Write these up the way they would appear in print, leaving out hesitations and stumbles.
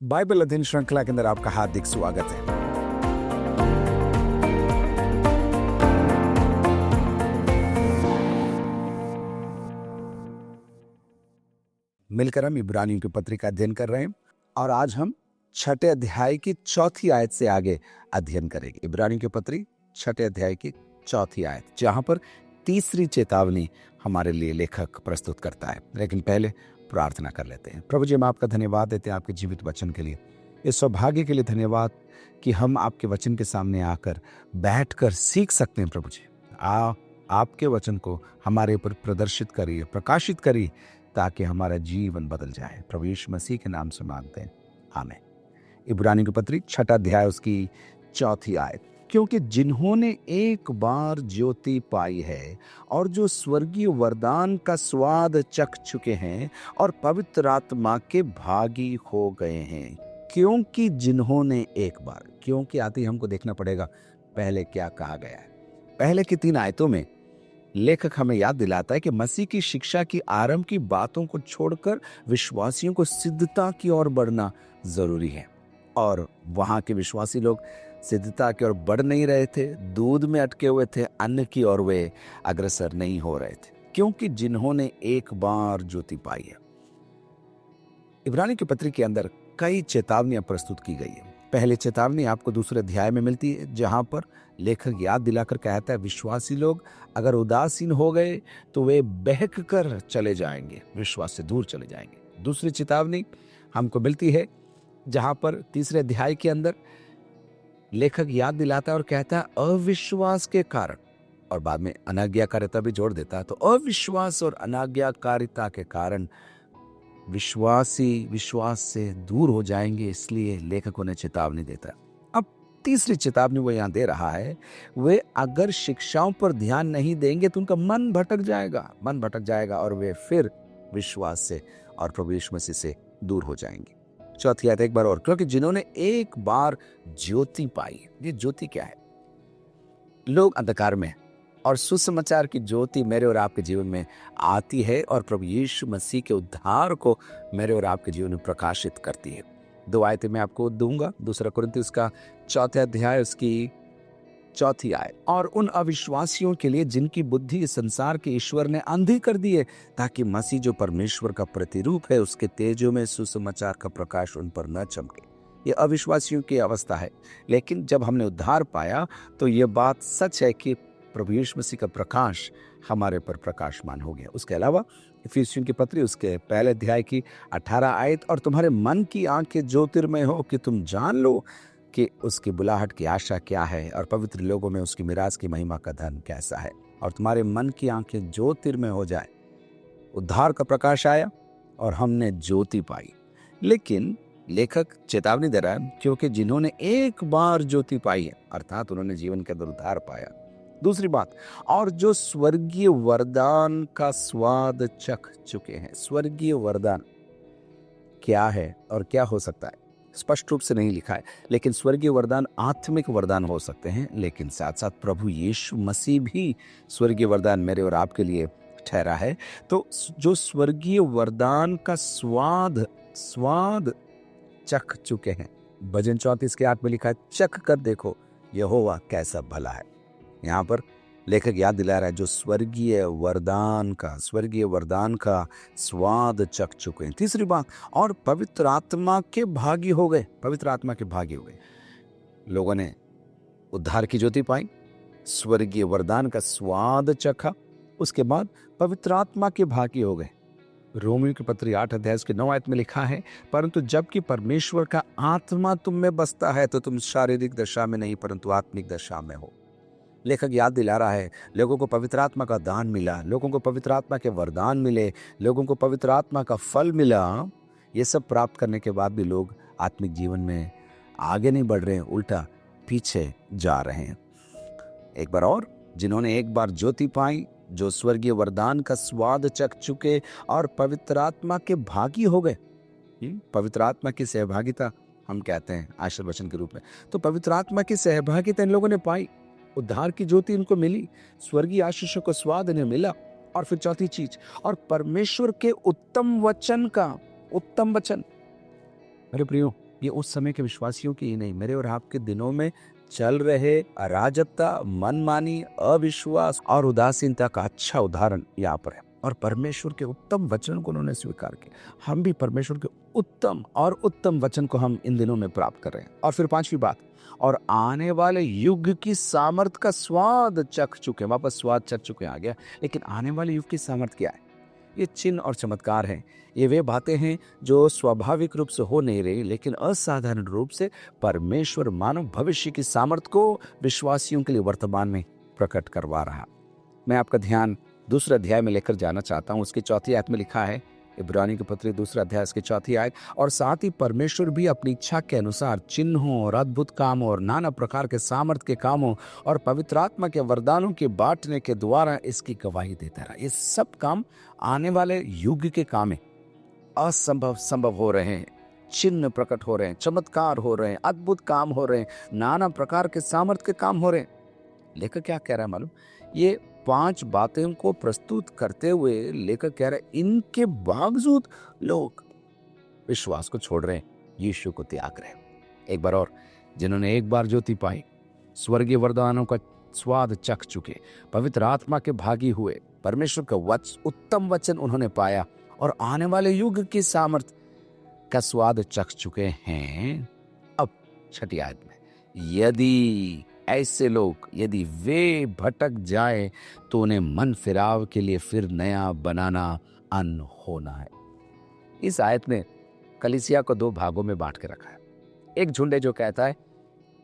Bible अध्ययन श्रृंखला के अंदर आपका हार्दिक स्वागत है। मिलकर हम इब्रानियों की पत्री का अध्ययन कर रहे हैं और आज हम 6 अध्याय की 4 आयत से आगे अध्ययन करेंगे। इब्रानियों की पत्री 6 अध्याय की 4 आयत, जहां पर तीसरी चेतावनी हमारे लिए लेखक प्रस्तुत करता है। लेकिन पहले प्रार्थना कर लेते हैं। प्रभु जी, हम आपका धन्यवाद देते हैं आपके जीवित वचन के लिए, इस सौभाग्य के लिए धन्यवाद कि हम आपके वचन के सामने आकर बैठकर सीख सकते हैं। प्रभु जी, आपके वचन को हमारे ऊपर प्रदर्शित करिए, प्रकाशित करिए, ताकि हमारा जीवन बदल जाए। प्रभु यीशु मसीह के नाम से मांगते हैं, आमीन। इब्रानियों की पत्री 6 अध्याय उसकी 4 आयत। क्योंकि जिन्होंने एक बार ज्योति पाई है और जो स्वर्गीय वरदान का स्वाद चख चुके हैं और पवित्र आत्मा के भागी हो गए हैं। क्योंकि जिन्होंने एक बार, क्योंकि आते ही हमको देखना पड़ेगा पहले क्या कहा गया है। पहले की 3 आयतों में लेखक हमें याद दिलाता है कि मसीह की शिक्षा की आरंभ की बातों को छोड़कर विश्वासियों को सिद्धता की ओर बढ़ना जरूरी है। और वहां के विश्वासी लोग सिद्धता की ओर बढ़ नहीं रहे थे, दूध में अटके हुए थे, अन्न की ओर वे अग्रसर नहीं हो रहे थे। क्योंकि जिन्होंने एक बार ज्योति पाई है। इब्रानी की पत्री के अंदर कई चेतावनियां प्रस्तुत की गई है। पहली चेतावनी आपको दूसरे अध्याय में मिलती है, जहां पर लेखक याद दिलाकर कहता है विश्वासी लोग अगर उदासीन हो गए तो वे बहक कर चले जाएंगे, विश्वास से दूर चले जाएंगे। दूसरी चेतावनी हमको मिलती है जहां पर तीसरे अध्याय के अंदर लेखक याद दिलाता है और कहता है अविश्वास के कारण, और बाद में अनाज्ञाकारिता भी जोड़ देता है। तो अविश्वास और अनाज्ञाकारिता के कारण विश्वासी विश्वास से दूर हो जाएंगे, इसलिए लेखक उन्हें चेतावनी देता है। अब तीसरी चेतावनी वो यहाँ दे रहा है, वे अगर शिक्षाओं पर ध्यान नहीं देंगे तो उनका मन भटक जाएगा और वे फिर विश्वास से और प्रभु यीशु मसीह से दूर हो जाएंगे। 4 आयत एक बार और। क्योंकि जिन्होंने एक बार ज्योति पाई। ये ज्योति क्या है? लोग अंधकार में और सुसमाचार की ज्योति मेरे और आपके जीवन में आती है और प्रभु यीशु मसीह के उद्धार को मेरे और आपके जीवन में प्रकाशित करती है। 2 आयतें मैं आपको दूंगा। 2 कुरिन्थियों उसका 4 अध्याय उसकी 4 आयत। और उन अविश्वासियों के लिए जिनकी बुद्धि इस संसार के ईश्वर ने अंधी कर दी है, ताकि मसीह जो परमेश्वर का प्रतिरूप है उसके तेजों में सुसमाचार का प्रकाश उन पर न चमके। ये अविश्वासियों की अवस्था है। लेकिन जब हमने उद्धार पाया तो ये बात सच है कि प्रभु यीशु मसीह का प्रकाश हमारे पर प्रकाशमान हो गया। उसके अलावा इफिसियों की पत्री उसके 1 अध्याय की 18 आयत। और तुम्हारे मन की आंखें ज्योतिर्मय हो कि तुम जान लो कि उसकी बुलाहट की आशा क्या है और पवित्र लोगों में उसकी मिरास की महिमा का धन कैसा है। और तुम्हारे मन की आंखें ज्योतिर्मय हो जाए। उद्धार का प्रकाश आया और हमने ज्योति पाई। लेकिन लेखक चेतावनी दे रहा है, क्योंकि जिन्होंने एक बार ज्योति पाई है, अर्थात उन्होंने जीवन के अंदर उद्धार पाया। दूसरी बात, और जो स्वर्गीय वरदान का स्वाद चख चुके हैं। स्वर्गीय वरदान क्या है और क्या हो सकता है, स्पष्ट रूप से नहीं लिखा है। लेकिन स्वर्गीय वरदान आत्मिक वरदान हो सकते हैं, लेकिन साथ साथ प्रभु यीशु मसीह भी स्वर्गीय वरदान मेरे और आपके लिए ठहरा है। तो जो स्वर्गीय वरदान का स्वाद चख चुके हैं। भजन 34 के 8 में लिखा है, चख कर देखो यहोवा कैसा भला है। यहाँ पर लेखक याद दिला रहा है जो स्वर्गीय वरदान का स्वाद चख चुके हैं। तीसरी बात, और पवित्र आत्मा के भागी हो गए। लोगों ने उद्धार की ज्योति पाई, स्वर्गीय वरदान का स्वाद चखा, उसके बाद पवित्र आत्मा के भागी हो गए। रोमियो की पत्री 8 अध्याय के 9 आयत में लिखा है, परंतु जबकि परमेश्वर का आत्मा तुम में बसता है तो तुम शारीरिक दशा में नहीं परंतु आत्मिक दशा में हो। लेखक याद दिला रहा है लोगों को पवित्र आत्मा का दान मिला, लोगों को पवित्र आत्मा के वरदान मिले, लोगों को पवित्र आत्मा का फल मिला। ये सब प्राप्त करने के बाद भी लोग आत्मिक जीवन में आगे नहीं बढ़ रहे हैं, उल्टा पीछे जा रहे हैं। एक बार और, जिन्होंने एक बार ज्योति पाई, जो स्वर्गीय वरदान का स्वाद चख चुके और पवित्र आत्मा के भागी हो गए। पवित्र आत्मा की सहभागिता हम कहते हैं आशीर्वाद वचन के रूप में। तो पवित्र आत्मा की सहभागिता इन लोगों ने पाई, उद्धार की ज्योति इनको मिली, स्वर्गीय आशीषों का स्वाद इन्हें मिला। और फिर चौथी चीज, और परमेश्वर के उत्तम वचन। मेरे प्रियो, ये उस समय के विश्वासियों की ही नहीं, मेरे और आपके दिनों में चल रहे अराजकता, मनमानी, अविश्वास और उदासीनता का अच्छा उदाहरण यहाँ पर है। और परमेश्वर के उत्तम वचन को उन्होंने स्वीकार किया। हम भी परमेश्वर के उत्तम वचन को हम इन दिनों में प्राप्त कर रहे हैं। और फिर पांचवी बात, और आने वाले युग की सामर्थ का स्वाद चख चुके। वापस स्वाद चख चुके आ गया, लेकिन आने वाले युग की सामर्थ क्या है? ये चिन्ह और चमत्कार हैं। ये वे बातें हैं जो स्वाभाविक रूप से हो नहीं रही, लेकिन असाधारण रूप से परमेश्वर मानव भविष्य की सामर्थ को विश्वासियों के लिए वर्तमान में प्रकट करवा रहा। मैं आपका ध्यान दूसरे अध्याय में लेकर जाना चाहता हूं। उसकी चौथी आयत में लिखा है, इब्रानी की पत्री दूसरा अध्याय इसकी चौथी आयत, और साथ ही परमेश्वर भी अपनी इच्छा के अनुसार चिन्हों और अद्भुत कामों और नाना प्रकार के सामर्थ के कामों और पवित्र आत्मा के वरदानों के बांटने के द्वारा इसकी गवाही देता रहा। ये सब काम आने वाले युग के काम है। असंभव संभव हो रहे हैं, चिन्ह प्रकट हो रहे हैं, चमत्कार हो रहे हैं, अद्भुत काम हो रहे हैं, नाना प्रकार के सामर्थ के काम हो रहे हैं। लेखक क्या कह रहा है मालूम? ये 5 बातें को प्रस्तुत करते हुए लेखक कह रहे हैं, इनके बावजूद लोग विश्वास को छोड़ रहे हैं, यीशु को त्याग रहे हैं। एक बार और, जिन्होंने एक बार ज्योति पाई, स्वर्गीय वरदानों का स्वाद चख चुके, पवित्र आत्मा के भागी हुए, परमेश्वर का उत्तम वचन उन्होंने पाया और आने वाले युग की सामर्थ का स्वाद चख चुके हैं। अब छठी आयत में, यदि ऐसे लोग, यदि वे भटक जाए तो उन्हें मन फिराव के लिए फिर नया बनाना अन होना है। इस आयत ने कलीसिया को 2 भागों में बांट के रखा है। एक झुंड है जो कहता है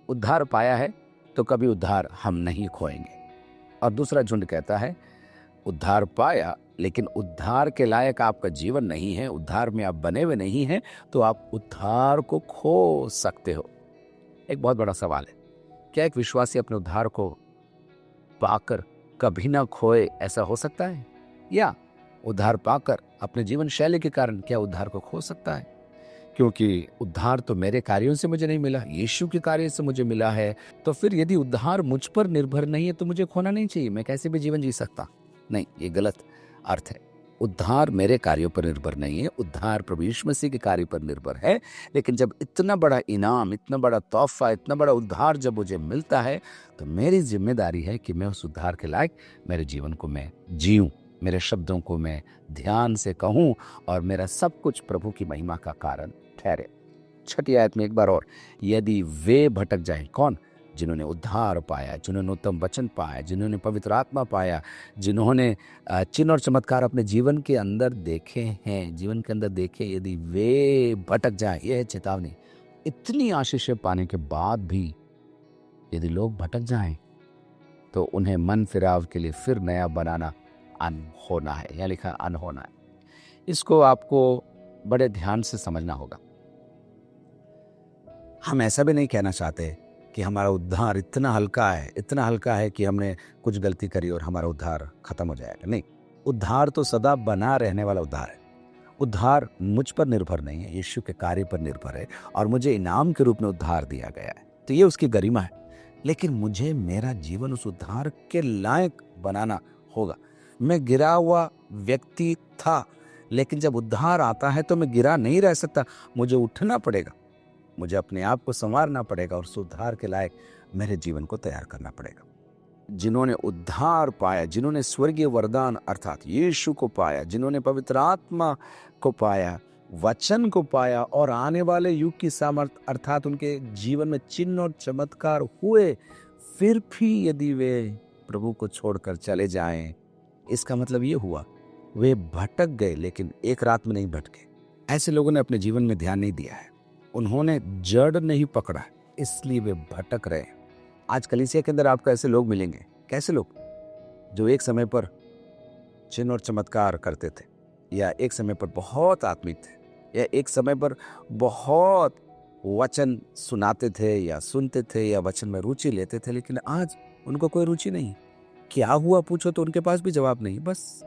उद्धार पाया है तो कभी उद्धार हम नहीं खोएंगे, और दूसरा झुंड कहता है उद्धार पाया लेकिन उद्धार के लायक आपका जीवन नहीं है, उद्धार में आप बने हुए नहीं हैं, तो आप उद्धार को खो सकते हो। एक बहुत बड़ा सवाल है, क्या एक विश्वासी अपने उद्धार को पाकर कभी ना खोए, ऐसा हो सकता है? या उद्धार पाकर अपने जीवन शैली के कारण क्या उद्धार को खो सकता है? क्योंकि उद्धार तो मेरे कार्यों से मुझे नहीं मिला, यीशु के कार्य से मुझे मिला है। तो फिर यदि उद्धार मुझ पर निर्भर नहीं है तो मुझे खोना नहीं चाहिए, मैं कैसे भी जीवन जी सकता? नहीं, ये गलत अर्थ है। उद्धार मेरे कार्यों पर निर्भर नहीं है, उद्धार प्रभु यीशु मसीह के कार्य पर निर्भर है। लेकिन जब इतना बड़ा इनाम, इतना बड़ा तोहफा, इतना बड़ा उद्धार जब मुझे मिलता है, तो मेरी जिम्मेदारी है कि मैं उस उद्धार के लायक मेरे जीवन को मैं जीऊं, मेरे शब्दों को मैं ध्यान से कहूं और मेरा सब कुछ प्रभु की महिमा का कारण ठहरे। छठी आयत में एक बार और, यदि वे भटक जाएं, कौन? जिन्होंने उद्धार पाया, जिन्होंने उत्तम वचन पाया, जिन्होंने पवित्र आत्मा पाया, जिन्होंने चिन्ह और चमत्कार अपने जीवन के अंदर देखे हैं, जीवन के अंदर देखे, यदि वे भटक जाएं, यह है चेतावनी। इतनी आशीषें पाने के बाद भी यदि लोग भटक जाएं तो उन्हें मन फिराव के लिए फिर नया बनाना अनहोना है। यह लिखा अनहोना है। इसको आपको बड़े ध्यान से समझना होगा। हम ऐसा भी नहीं कहना चाहते कि हमारा उद्धार इतना हल्का है कि हमने कुछ गलती करी और हमारा उद्धार खत्म हो जाएगा। नहीं, उद्धार तो सदा बना रहने वाला उद्धार है। उद्धार मुझ पर निर्भर नहीं है, यीशु के कार्य पर निर्भर है, और मुझे इनाम के रूप में उद्धार दिया गया है, तो ये उसकी गरिमा है। लेकिन मुझे मेरा जीवन उस उद्धार के लायक बनाना होगा। मैं गिरा हुआ व्यक्ति था, लेकिन जब उद्धार आता है तो मैं गिरा नहीं रह सकता, मुझे उठना पड़ेगा, मुझे अपने आप को संवारना पड़ेगा और उस उद्धार के लायक मेरे जीवन को तैयार करना पड़ेगा। जिन्होंने उद्धार पाया, जिन्होंने स्वर्गीय वरदान अर्थात यीशु को पाया, जिन्होंने पवित्र आत्मा को पाया, वचन को पाया और आने वाले युग की सामर्थ अर्थात उनके जीवन में चिन्ह और चमत्कार हुए, फिर भी यदि वे प्रभु को छोड़कर चले जाएं, इसका मतलब ये हुआ वे भटक गए, लेकिन एक रात में नहीं भटके। ऐसे लोगों ने अपने जीवन में ध्यान नहीं दिया है, उन्होंने जड़ नहीं पकड़ा, इसलिए वे भटक रहे। आज कलीसिया के अंदर आपको ऐसे लोग मिलेंगे। कैसे लोग? जो एक समय पर चिन्ह और चमत्कार करते थे, या एक समय पर बहुत आत्मिक थे, या एक समय पर बहुत वचन सुनाते थे या सुनते थे या वचन में रुचि लेते थे, लेकिन आज उनको कोई रुचि नहीं। क्या हुआ पूछो तो उनके पास भी जवाब नहीं। बस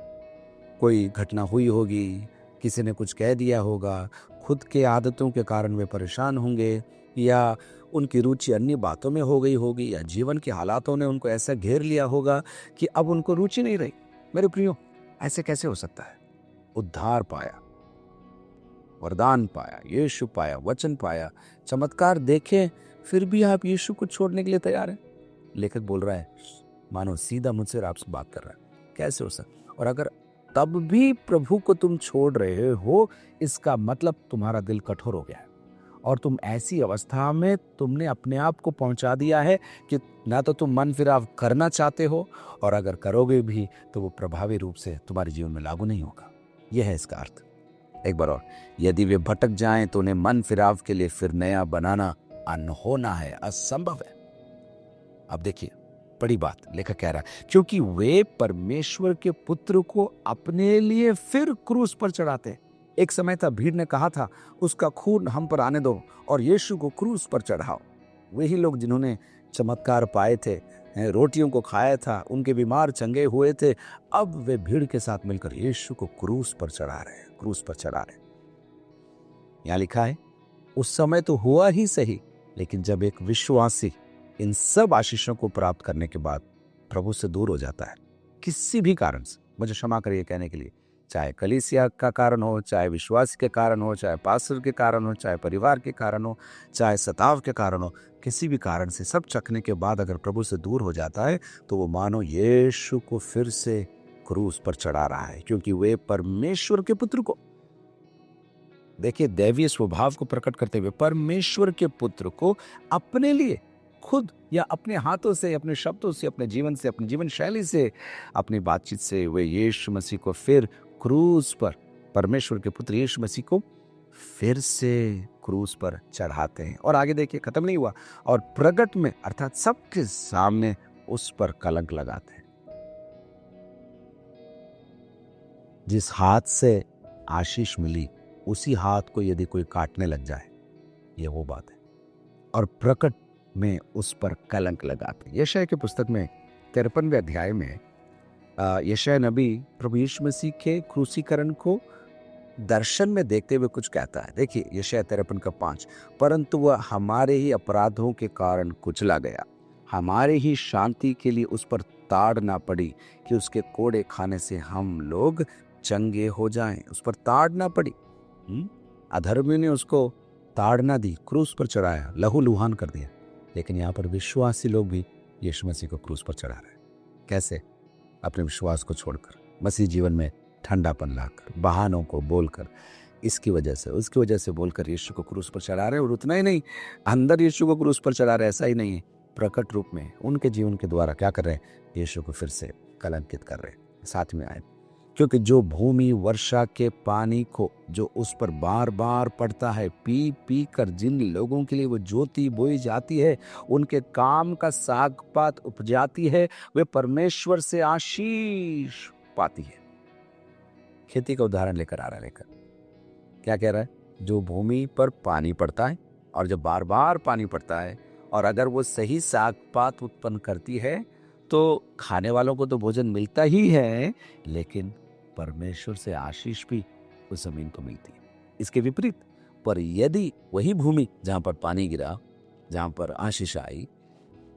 कोई घटना हुई होगी, किसी ने कुछ कह दिया होगा, खुद के आदतों के कारण वे परेशान होंगे, या उनकी रुचि अन्य बातों में हो गई होगी, या जीवन के हालातों ने उनको ऐसा घेर लिया होगा कि अब उनको रुचि नहीं रही। मेरे प्रियो, ऐसे कैसे हो सकता है? उद्धार पाया, वरदान पाया, यीशु पाया, वचन पाया, चमत्कार देखे, फिर भी आप यीशु को छोड़ने के लिए तैयार हैं। लेखक बोल रहा है मानो सीधा मुझसे और आपसे बात कर रहा है, कैसे हो सकता? और अगर तब भी प्रभु को तुम छोड़ रहे हो, इसका मतलब तुम्हारा दिल कठोर हो गया है और तुम ऐसी अवस्था में तुमने अपने आप को पहुंचा दिया है कि ना तो तुम मन फिराव करना चाहते हो, और अगर करोगे भी तो वो प्रभावी रूप से तुम्हारे जीवन में लागू नहीं होगा। यह है इसका अर्थ। एक बार और, यदि वे भटक जाएं तो उन्हें मन फिराव के लिए फिर नया बनाना अनहोना है, असंभव है। अब देखिए बड़ी बात लेखक कह रहा है, क्योंकि वे परमेश्वर के पुत्र को अपने लिए फिर क्रूस पर चढ़ाते। एक समय था भीड़ ने कहा था उसका खून हम पर आने दो और यीशु को क्रूस पर चढ़ाओ। वही लोग जिन्होंने चमत्कार पाए थे, रोटियों को खाया था, उनके बीमार चंगे हुए थे, अब वे भीड़ के साथ मिलकर यीशु को क्रूस पर चढ़ा रहे हैं, क्रूस पर चढ़ा रहे हैं। यहां लिखा है उस समय तो हुआ ही सही, लेकिन जब एक विश्वासी इन सब आशीषों को प्राप्त करने के बाद प्रभु से दूर हो जाता है किसी भी कारण से, मुझे क्षमा करिए कहने के लिए, चाहे कलीसिया का कारण हो, चाहे विश्वास के कारण हो, चाहे पास्टर के कारण हो, चाहे परिवार के कारण हो, चाहे सताव के कारण हो, किसी भी कारण से सब चखने के बाद अगर प्रभु से दूर हो जाता है तो वो मानो यीशु को फिर से क्रूस पर चढ़ा रहा है, क्योंकि वे परमेश्वर के पुत्र को, देखिए दैवीय स्वभाव को प्रकट करते हुए परमेश्वर के पुत्र को अपने लिए खुद या अपने हाथों से, अपने शब्दों से, अपने जीवन से, अपनी जीवन शैली से, अपनी बातचीत से वे यीशु मसीह को फिर क्रूस पर, परमेश्वर के पुत्र यीशु मसीह को फिर से क्रूस पर चढ़ाते हैं। और आगे देखिए खत्म नहीं हुआ, और प्रगट में अर्थात सबके सामने उस पर कलंक लगाते हैं। जिस हाथ से आशीष मिली उसी हाथ को यदि कोई काटने लग जाए, ये वो बात है। और प्रकट में उस पर कलंक लगाते। यशायाह की पुस्तक में 53वें अध्याय में यशायाह नबी प्रभु यीशु मसीह के क्रूसीकरण को दर्शन में देखते हुए कुछ कहता है। देखिए यशायाह 53:5, परंतु वह हमारे ही अपराधों के कारण कुचला गया, हमारे ही शांति के लिए उस पर ताड़ ना पड़ी, कि उसके कोड़े खाने से हम लोग चंगे हो जाएं। उस पर ताड़ ना पड़ी, अधर्मियों ने उसको ताड़ ना दी, क्रूस पर चढ़ाया, लहू लुहान कर दिया। लेकिन यहाँ पर विश्वासी लोग भी यीशु मसीह को क्रूस पर चढ़ा रहे हैं। कैसे? अपने विश्वास को छोड़कर, मसीह जीवन में ठंडापन लाकर, बहानों को बोलकर, इसकी वजह से उसकी वजह से बोलकर यीशु को क्रूस पर चढ़ा रहे हैं। और उतना ही नहीं, अंदर यीशु को क्रूस पर चढ़ा रहे हैं, ऐसा ही नहीं है, प्रकट रूप में उनके जीवन के द्वारा क्या कर रहे हैं? यीशु को फिर से कलंकित कर रहे हैं। साथ में आए, क्योंकि जो भूमि वर्षा के पानी को जो उस पर बार बार पड़ता है, पी पी कर जिन लोगों के लिए वो ज्योति बोई जाती है, उनके काम का साग पात उपजाती है, वे परमेश्वर से आशीष पाती है। खेती का उदाहरण लेकर आ रहा है लेकर, क्या कह रहा है? जो भूमि पर पानी पड़ता है, और जब बार बार पानी पड़ता है और अगर वो सही साग पात उत्पन्न करती है तो खाने वालों को तो भोजन मिलता ही है, लेकिन परमेश्वर से आशीष भी उस जमीन को मिलती है। इसके विपरीत, पर यदि वही भूमि जहां पर पानी गिरा, जहां पर आशीष आई,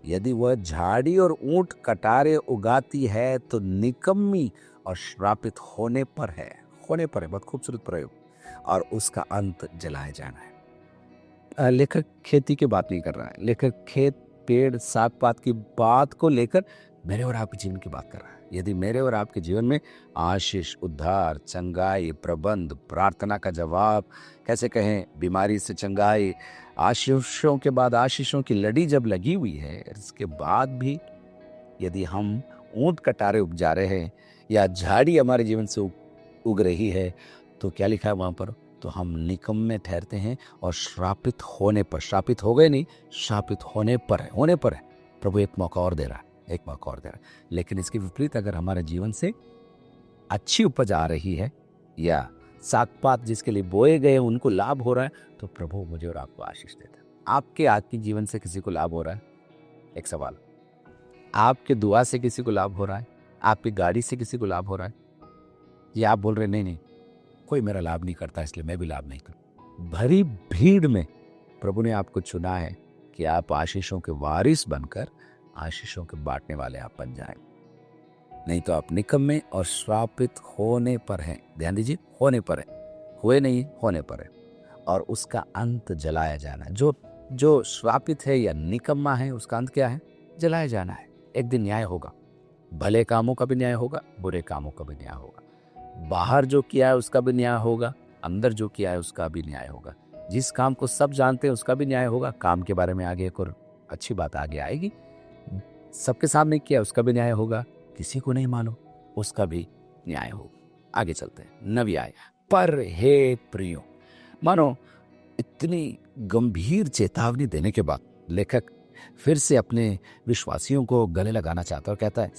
यदि वह झाड़ी और ऊंट कटारे उगाती है तो निकम्मी और श्रापित होने पर है। होने पर है, बहुत खूबसूरत प्रयोग, और उसका अंत जलाए जाना है। लेखक खेती की बात नहीं कर रहा है, लेखक खेत, पेड़, साग पात की बात को लेकर मेरे और आपके जीवन की बात कर रहा है। यदि मेरे और आपके जीवन में आशीष, उद्धार, चंगाई, प्रबंध, प्रार्थना का जवाब, कैसे कहें, बीमारी से चंगाई, आशीषों के बाद आशीषों की लड़ी जब लगी हुई है, इसके बाद भी यदि हम ऊंट कटारे उपजा रहे हैं या झाड़ी हमारे जीवन से उग रही है, तो क्या लिखा है वहां पर? तो हम निकम्मे ठहरते हैं और श्रापित होने पर, श्रापित हो गए नहीं, श्रापित होने पर है, होने पर है। प्रभु एक मौका और दे रहा है, एक मौका और दे रहा है। लेकिन इसके विपरीत अगर हमारे जीवन से अच्छी उपज आ रही है या साग पात जिसके लिए बोए गए उनको लाभ हो रहा है, तो प्रभु मुझे और आपको आशीष देता है। आपके आत्मिक जीवन से किसी को लाभ हो रहा है? एक सवाल, आपके दुआ से किसी को लाभ हो रहा है? आपकी गाड़ी से किसी को लाभ हो रहा है? या आप बोल रहे नहीं नहीं, कोई मेरा लाभ नहीं करता इसलिए मैं भी लाभ नहीं करूं? भरी भीड़ में प्रभु ने आपको चुना है कि आप आशीषों के वारिस बनकर आशीषों के बांटने वाले आप बन जाएं। नहीं तो आप निकम्मे और श्रापित होने पर हैं। ध्यान दीजिए, होने पर है। हुए नहीं होने पर है, और उसका अंत जलाया जाना है। जो जो श्रापित है या निकम्मा है, उसका अंत क्या है? जलाया जाना है। एक दिन न्याय होगा, भले कामों का भी न्याय होगा, बुरे कामों का भी न्याय होगा। बाहर जो किया है उसका भी न्याय होगा, अंदर जो किया है उसका भी न्याय होगा। जिस काम को सब जानते हैं उसका भी न्याय होगा। काम के बारे में आगे एक और अच्छी बात आगे आएगी। सबके सामने किया उसका भी न्याय होगा, किसी को नहीं मालूम उसका भी न्याय होगा। आगे चलते हैं। 9वीं आयत, पर हे प्रियो। मानो इतनी गंभीर चेतावनी देने के बाद लेखक फिर से अपने विश्वासियों को गले लगाना चाहता है और कहता है,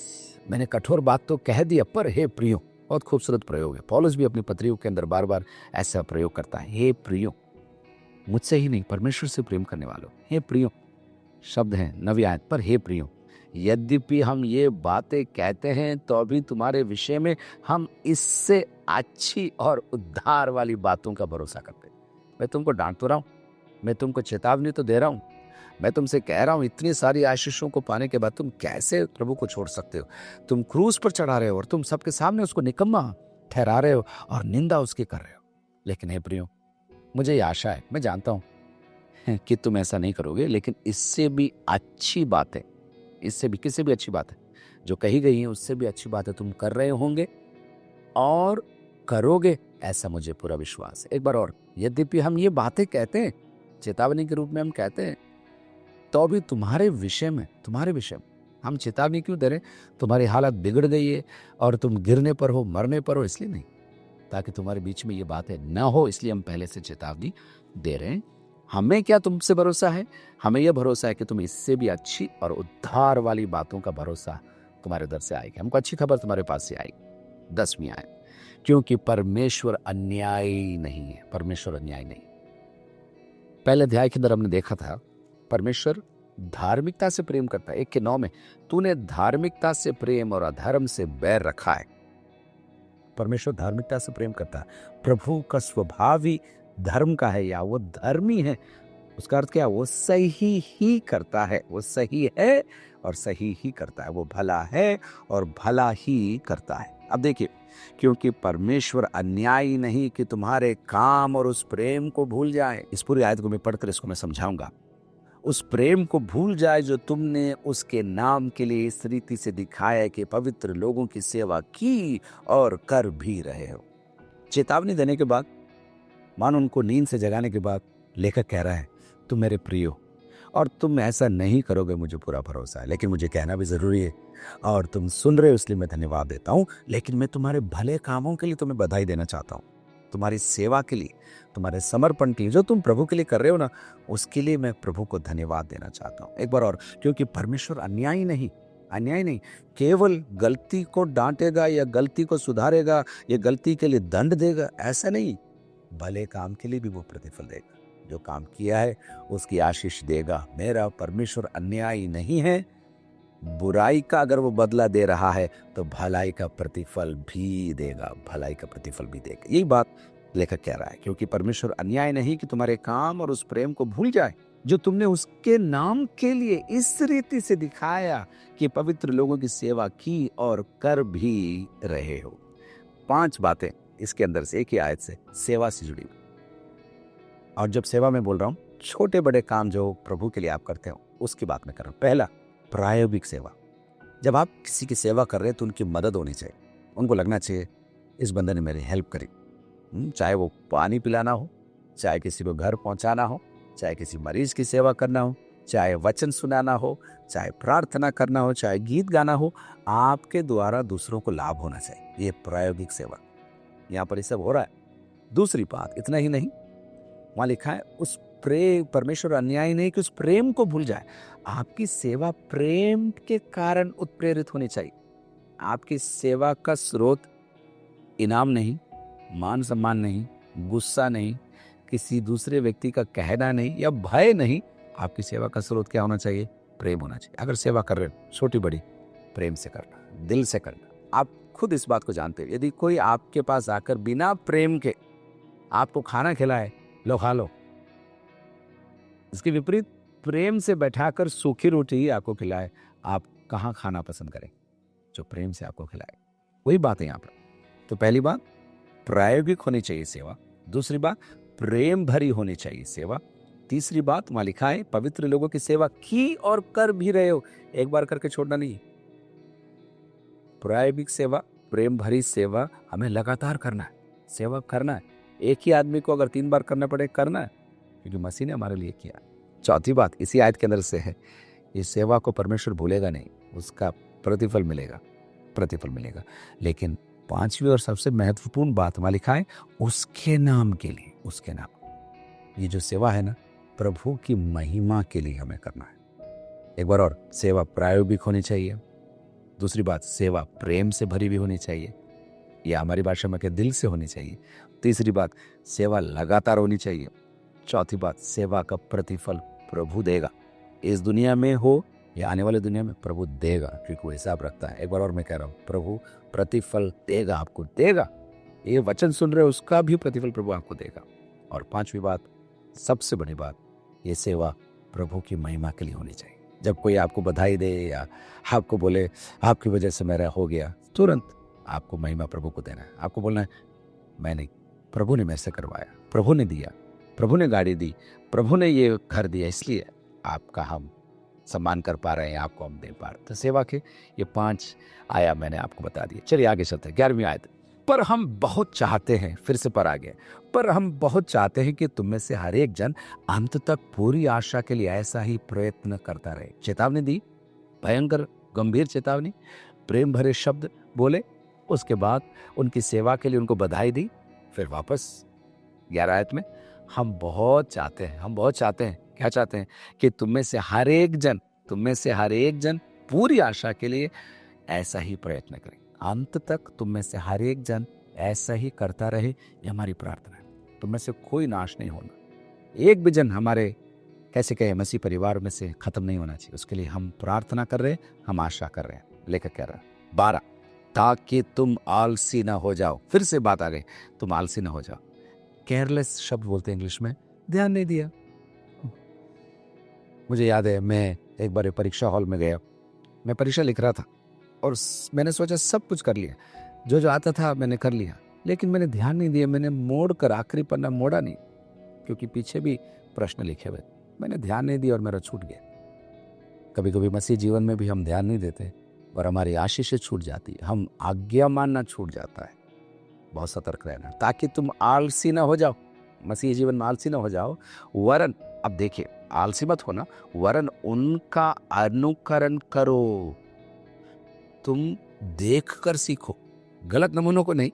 मैंने कठोर बात तो कह दी, पर हे प्रियो। बहुत खूबसूरत प्रयोग है। पौलुस भी अपनी पत्रियों के अंदर बार बार ऐसा प्रयोग करता है, हे प्रियो। मुझसे ही नहीं, परमेश्वर से प्रेम करने वालों, हे प्रियो शब्द है 9वीं आयत, पर हे प्रियो, यद्यपि हम ये बातें कहते हैं तो अभी तुम्हारे विषय में हम इससे अच्छी और उद्धार वाली बातों का भरोसा करते हैं। मैं तुमको डांट तो रहा हूं, मैं तुमको चेतावनी तो दे रहा हूं, मैं तुमसे कह रहा हूं, इतनी सारी आशीषों को पाने के बाद तुम कैसे प्रभु को छोड़ सकते हो? तुम क्रूस पर चढ़ा रहे हो और तुम सबके सामने उसको निकम्मा ठहरा रहे हो और निंदा उसकी कर रहे हो। लेकिन हे प्रियो, मुझे ये आशा है, मैं जानता हूं कि तुम ऐसा नहीं करोगे, लेकिन इससे भी अच्छी बात है, इससे भी, किससे भी अच्छी बात है जो कही गई है, उससे भी अच्छी बात है तुम कर रहे होंगे और करोगे, ऐसा मुझे पूरा विश्वास है। एक बार और, यद्यपि हम ये बातें कहते हैं, चेतावनी के रूप में हम कहते हैं, तो भी तुम्हारे विषय में हम चेतावनी क्यों दे रहे? तुम्हारी हालत बिगड़ गई है और तुम गिरने पर हो, मरने पर हो, इसलिए नहीं, ताकि तुम्हारे बीच में ये बातें न हो, इसलिए हम पहले से चेतावनी दे रहे हैं। हमें क्या तुमसे भरोसा है? हमें यह भरोसा है कि तुम इससे भी अच्छी और उद्धार वाली बातों का भरोसा तुम्हारे दर से आएगी। हमको अच्छी खबर तुम्हारे पास से आएगी। 10वीं आयत, क्योंकि परमेश्वर अन्यायी नहीं है। परमेश्वर अन्यायी नहीं। पहले अध्याय के अंदर हमने देखा था परमेश्वर धार्मिकता से प्रेम करता है। 1:9 में, तूने धार्मिकता से प्रेम और अधर्म से बैर रखा है। परमेश्वर धार्मिकता से प्रेम करता है। प्रभु का स्वभाव ही धर्म का है, या वो धर्मी है। उसका अर्थ क्या? वो सही ही करता है, वो सही है और सही ही करता है, वो भला है और भला ही करता है। अब देखिए, क्योंकि परमेश्वर अन्यायी नहीं कि तुम्हारे काम और उस प्रेम को भूल जाए। इस पूरी आयत को मैं पढ़कर इसको मैं समझाऊंगा। उस प्रेम को भूल जाए जो तुमने उसके नाम के लिए इस रीति से दिखाया कि पवित्र लोगों की सेवा की और कर भी रहे हो। चेतावनी देने के बाद, मान उनको नींद से जगाने के बाद, लेखक कह रहा है, तुम मेरे प्रिय हो और तुम ऐसा नहीं करोगे, मुझे पूरा भरोसा है। लेकिन मुझे कहना भी जरूरी है और तुम सुन रहे हो, इसलिए मैं धन्यवाद देता हूं। लेकिन मैं तुम्हारे भले कामों के लिए तुम्हें बधाई देना चाहता हूं, तुम्हारी सेवा के लिए, तुम्हारे समर्पण के लिए, जो तुम प्रभु के लिए कर रहे हो ना, उसके लिए मैं प्रभु को धन्यवाद देना चाहता हूं। एक बार और, क्योंकि परमेश्वर अन्यायी नहीं, केवल गलती को डांटेगा या गलती को सुधारेगा या गलती के लिए दंड देगा, ऐसा नहीं। भले काम के लिए भी वो प्रतिफल देगा। जो काम किया है उसकी आशीष देगा। मेरा परमेश्वर अन्यायी नहीं है। बुराई का अगर वो बदला दे रहा है तो भलाई का प्रतिफल भी देगा, भलाई का प्रतिफल भी देगा। यही बात लेखक कह रहा है, क्योंकि परमेश्वर अन्याय नहीं कि तुम्हारे काम और उस प्रेम को भूल जाए जो तुमने उसके नाम के लिए इस रीति से दिखाया कि पवित्र लोगों की सेवा की और कर भी रहे हो। 5 बातें इसके अंदर से, एक ही आयत से, सेवा से जुड़ी। और जब सेवा में बोल रहा हूं, छोटे बड़े काम जो प्रभु के लिए आप करते हो उसकी बात मैं कर रहा हूं। पहला, प्रायोगिक सेवा। जब आप किसी की सेवा कर रहे हैं तो उनकी मदद होनी चाहिए। उनको लगना चाहिए इस बंदे ने मेरी हेल्प करी, चाहे वो पानी पिलाना हो, चाहे किसी को घर पहुंचाना हो, चाहे किसी मरीज की सेवा करना हो, चाहे वचन सुनाना हो, चाहे प्रार्थना करना हो, चाहे गीत गाना हो, आपके द्वारा दूसरों को लाभ होना चाहिए। ये प्रायोगिक सेवा, यहाँ पर ये सब हो रहा है। दूसरी बात, इतना ही नहीं, वहां लिखा है उस प्रेम, परमेश्वर अन्यायी नहीं कि उस प्रेम को भूल जाए। आपकी सेवा प्रेम के कारण उत्प्रेरित होनी चाहिए। आपकी सेवा का स्रोत इनाम नहीं, मान सम्मान नहीं, गुस्सा नहीं, किसी दूसरे व्यक्ति का कहना नहीं या भय नहीं। आपकी सेवा का स्रोत क्या होना चाहिए? प्रेम होना चाहिए। अगर सेवा कर रहे हो, छोटी बड़ी, प्रेम से करना, दिल से करना। आप खुद इस बात को जानते हो। यदि कोई आपके पास आकर बिना प्रेम के आपको खाना खिलाए, लो खा लो, इसके विपरीत प्रेम से बैठाकर सूखी रोटी ही आपको खिलाए, आप कहाँ खाना पसंद करें? जो प्रेम से आपको खिलाए। वही बात है यहाँ पर। तो पहली बात, प्रायोगिक होनी चाहिए सेवा। दूसरी बात, प्रेम भरी होनी चाहिए सेवा। तीसरी बात, वहां लिखा है पवित्र लोगों की सेवा की और कर भी रहे हो, एक बार करके छोड़ना नहीं। प्रायोगिक सेवा, प्रेम भरी सेवा हमें लगातार करना है, सेवा करना है। एक ही आदमी को अगर 3 बार करना पड़े करना है, क्योंकि मसीह ने हमारे लिए किया। चौथी बात इसी आयत के अंदर से है, इस सेवा को परमेश्वर भूलेगा नहीं, उसका प्रतिफल मिलेगा, प्रतिफल मिलेगा। लेकिन पांचवी और सबसे महत्वपूर्ण बात वहां लिखा है, उसके नाम के लिए, उसके नाम। ये जो सेवा है ना, प्रभु की महिमा के लिए हमें करना है। एक बार और, सेवा प्रायोगिक होनी चाहिए। दूसरी बात, सेवा प्रेम से भरी भी होनी चाहिए, या हमारी भाषा में के दिल से होनी चाहिए। तीसरी बात, सेवा लगातार होनी चाहिए। चौथी बात, सेवा का प्रतिफल प्रभु देगा, इस दुनिया में हो या आने वाले दुनिया में प्रभु देगा, क्योंकि वो हिसाब रखता है। एक बार और मैं कह रहा हूँ, प्रभु प्रतिफल देगा, आपको देगा। ये वचन सुन रहे हो, उसका भी प्रतिफल प्रभु आपको देगा। और पांचवी बात, सबसे बड़ी बात, ये सेवा प्रभु की महिमा के लिए होनी चाहिए। जब कोई आपको बधाई दे या आपको बोले आपकी वजह से मेरा हो गया, तुरंत आपको महिमा प्रभु को देना है। आपको बोलना है, मैं नहीं, प्रभु ने मेरे से करवाया, प्रभु ने दिया, प्रभु ने गाड़ी दी, प्रभु ने ये घर दिया, इसलिए आपका हम सम्मान कर पा रहे हैं, आपको हम दे पा रहे हैं। तो सेवा के ये 5 आया मैंने आपको बता दिए। चलिए आगे चलते हैं, 11वीं आयत। पर हम बहुत चाहते हैं, फिर से पर आगे, पर हम बहुत चाहते हैं कि तुम में से हर एक जन अंत तक पूरी आशा के लिए ऐसा ही प्रयत्न करता रहे। चेतावनी दी, भयंकर गंभीर चेतावनी, प्रेम भरे शब्द बोले, उसके बाद उनकी सेवा के लिए उनको बधाई दी। फिर वापस 11 आयत में, हम बहुत चाहते हैं, हम बहुत चाहते हैं, क्या चाहते हैं? कि तुम में से हर एक जन पूरी आशा के लिए ऐसा ही प्रयत्न करें। अंत तक तुम में से हर एक जन ऐसा ही करता रहे, ये हमारी प्रार्थना है। तुम में से कोई नाश नहीं होना, एक भी जन हमारे कैसे कहे मसीह परिवार में से खत्म नहीं होना चाहिए, उसके लिए हम प्रार्थना कर रहे हैं, हम आशा कर रहे हैं। लेकर कह रहा है 12, ताकि तुम आलसी ना हो जाओ। फिर से बात आ गई, तुम आलसी ना हो जाओ। केयरलेस शब्द बोलते हैं इंग्लिश में, ध्यान नहीं दिया। मुझे याद है, मैं एक बार परीक्षा हॉल में गया, मैं परीक्षा लिख रहा था और मैंने सोचा सब कुछ कर लिया, जो जो आता था मैंने कर लिया, लेकिन मैंने ध्यान नहीं दिया, मैंने मोड़ कर आखिरी पन्ना मोड़ा नहीं, क्योंकि पीछे भी प्रश्न लिखे हुए, मैंने ध्यान नहीं दिया और मेरा छूट गया। कभी कभी मसीह जीवन में भी हम ध्यान नहीं देते और हमारी आशीष छूट जाती है, हम आज्ञा मानना छूट जाता है। बहुत सतर्क रहना, ताकि तुम आलसी ना हो जाओ, मसीह जीवन में आलसी ना हो जाओ। वरन, अब देखिए, आलसी मत होना, वरन उनका अनुकरण करो। तुम देखकर सीखो, गलत नमूनों को नहीं,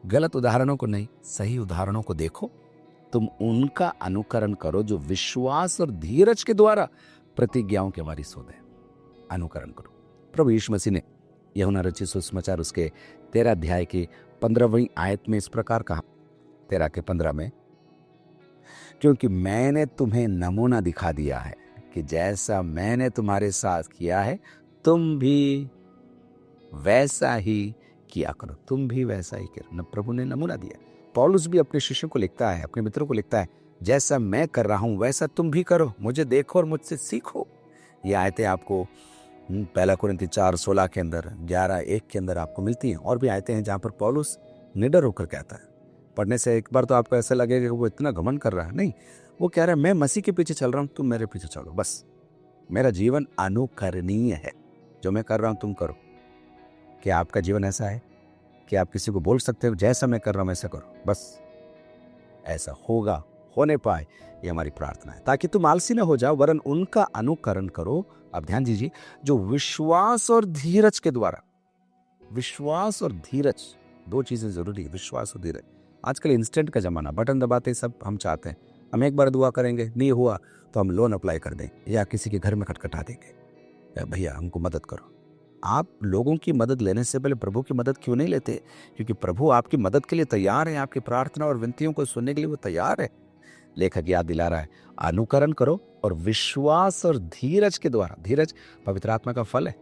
गलत उदाहरणों को नहीं, सही उदाहरणों को देखो। तुम उनका अनुकरण करो जो विश्वास और धीरज के द्वारा प्रतिज्ञाओं के वारिस होते हैं। अनुकरण करो। प्रभु यीशु मसीह ने यूहन्ना रचित सुसमाचार उसके 13 अध्याय की 15वीं आयत में इस प्रकार कहा, 13 के 15 में, क्योंकि मैंने तुम्हें नमूना दिखा दिया है कि जैसा मैंने तुम्हारे साथ किया है, तुम भी वैसा ही किया करो, तुम भी वैसा ही करो। प्रभु ने नमूना दिया। पौलुस भी अपने शिष्यों को लिखता है, अपने मित्रों को लिखता है, जैसा मैं कर रहा हूं वैसा तुम भी करो, मुझे देखो और मुझसे सीखो। ये आयतें आपको 1 कुरिन्थी 4:16 के अंदर, 11:1 के अंदर आपको मिलती हैं। और भी आयतें हैं जहां पर पौलुस निडर होकर कहता है। पढ़ने से एक बार तो आपको ऐसा लगेगा कि वो इतना घमंड कर रहा है, नहीं, वो कह रहा है मैं मसीह के पीछे चल रहा हूं, तुम मेरे पीछे चलो, बस मेरा जीवन अनुकरणीय है, जो मैं कर रहा हूं तुम करो। क्या आपका जीवन ऐसा है कि आप किसी को बोल सकते हो जैसा मैं कर रहा हूं वैसा करो? बस ऐसा होगा, होने पाए, ये हमारी प्रार्थना है। ताकि तुम आलसी ना हो जाओ, वरन उनका अनुकरण करो। अब ध्यान दीजिए, जो विश्वास और धीरज के द्वारा, विश्वास और धीरज, 2 चीजें जरूरी है, विश्वास और धीरज। आजकल इंस्टेंट का जमाना, बटन दबाते सब हम चाहते हैं, हम एक बार दुआ करेंगे, नहीं हुआ तो हम लोन अप्लाई कर दें या किसी के घर में खटखटा देंगे, भैया हमको मदद करो। आप लोगों की मदद लेने से पहले प्रभु की मदद क्यों नहीं लेते? क्योंकि प्रभु आपकी मदद के लिए तैयार है, आपकी प्रार्थना और विनतियों को सुनने के लिए वो तैयार है। लेखक याद दिला रहा है, अनुकरण करो और विश्वास और धीरज के द्वारा, धीरज पवित्र आत्मा का फल है।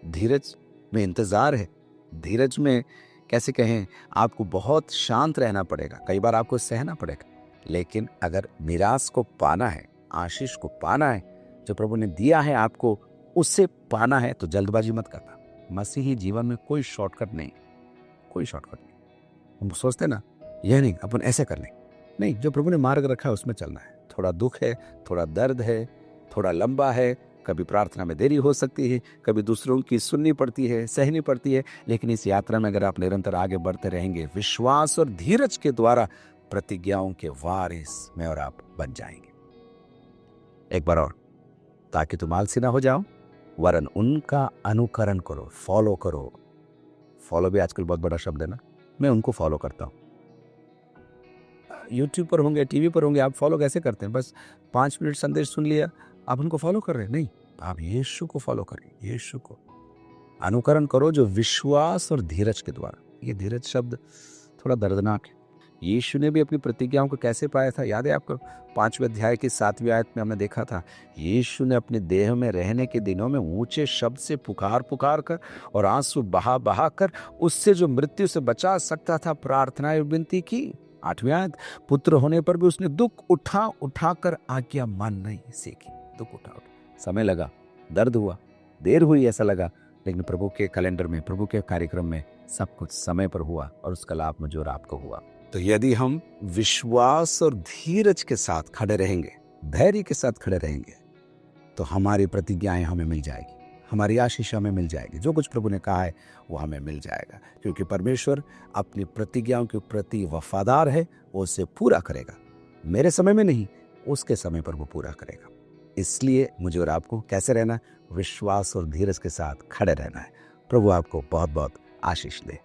धीरज में इंतजार है, धीरज में कैसे कहें, आपको बहुत शांत रहना पड़ेगा, कई बार आपको सहना पड़ेगा। लेकिन अगर मिरास को पाना है, आशीष को पाना है, जो प्रभु ने दिया है आपको, उससे पाना है, तो जल्दबाजी मत करना। मसीही जीवन में कोई शॉर्टकट नहीं, कोई शॉर्टकट नहीं। हम सोचते ना यह नहीं अपन ऐसे कर लें, नहीं, जो प्रभु ने मार्ग रखा है उसमें चलना है। थोड़ा दुख है, थोड़ा दर्द है, थोड़ा लंबा है, कभी प्रार्थना में देरी हो सकती है, कभी दूसरों की सुननी पड़ती है, सहनी पड़ती है, लेकिन इस यात्रा में अगर आप निरंतर आगे बढ़ते रहेंगे, विश्वास और धीरज के द्वारा प्रतिज्ञाओं के वारिस मैं और आप बन जाएंगे। एक बार और, ताकि तुम आलसी ना हो जाओ, वरन उनका अनुकरण करो, फॉलो करो। फॉलो भी आजकल बहुत बड़ा शब्द है ना, मैं उनको फॉलो करता हूँ। यूट्यूब पर होंगे, टीवी पर होंगे, आप फॉलो कैसे करते हैं? बस 5 मिनट संदेश सुन लिया, आप उनको फॉलो कर रहे हैं? नहीं, आप यीशु को फॉलो करें, यीशु को अनुकरण करो, जो विश्वास और धीरज के द्वारा। ये धीरज शब्द थोड़ा दर्दनाक है। यीशु ने भी अपनी प्रतिज्ञाओं को कैसे पाया था, याद है आपको? 5वें अध्याय की 7वीं आयत में हमने देखा था, यीशु ने अपने देह में रहने के दिनों में ऊंचे शब्द से पुकार पुकार कर और आंसू बहा बहा कर उससे जो मृत्यु से बचा सकता था प्रार्थनाएं विनती की। 8वीं आयत, पुत्र होने पर भी उसने दुख उठा उठा कर आज्ञा मान नहीं सीखी। दुख उठा उठा, समय लगा, दर्द हुआ, देर हुई ऐसा लगा, लेकिन प्रभु के कैलेंडर में, प्रभु के कार्यक्रम में सब कुछ समय पर हुआ और उसका लाभ मुझे और आपको हुआ। तो यदि हम विश्वास और धीरज के साथ खड़े रहेंगे, धैर्य के साथ खड़े रहेंगे, तो हमारी प्रतिज्ञाएं हमें मिल जाएगी, हमारी आशीष हमें मिल जाएगी। जो कुछ प्रभु ने कहा है वो हमें मिल जाएगा, क्योंकि परमेश्वर अपनी प्रतिज्ञाओं के प्रति वफादार है, वो उसे पूरा करेगा। मेरे समय में नहीं, उसके समय पर वो पूरा करेगा। इसलिए मुझे और आपको कैसे रहना? विश्वास और धीरज के साथ खड़े रहना है। प्रभु आपको बहुत बहुत आशीष दे।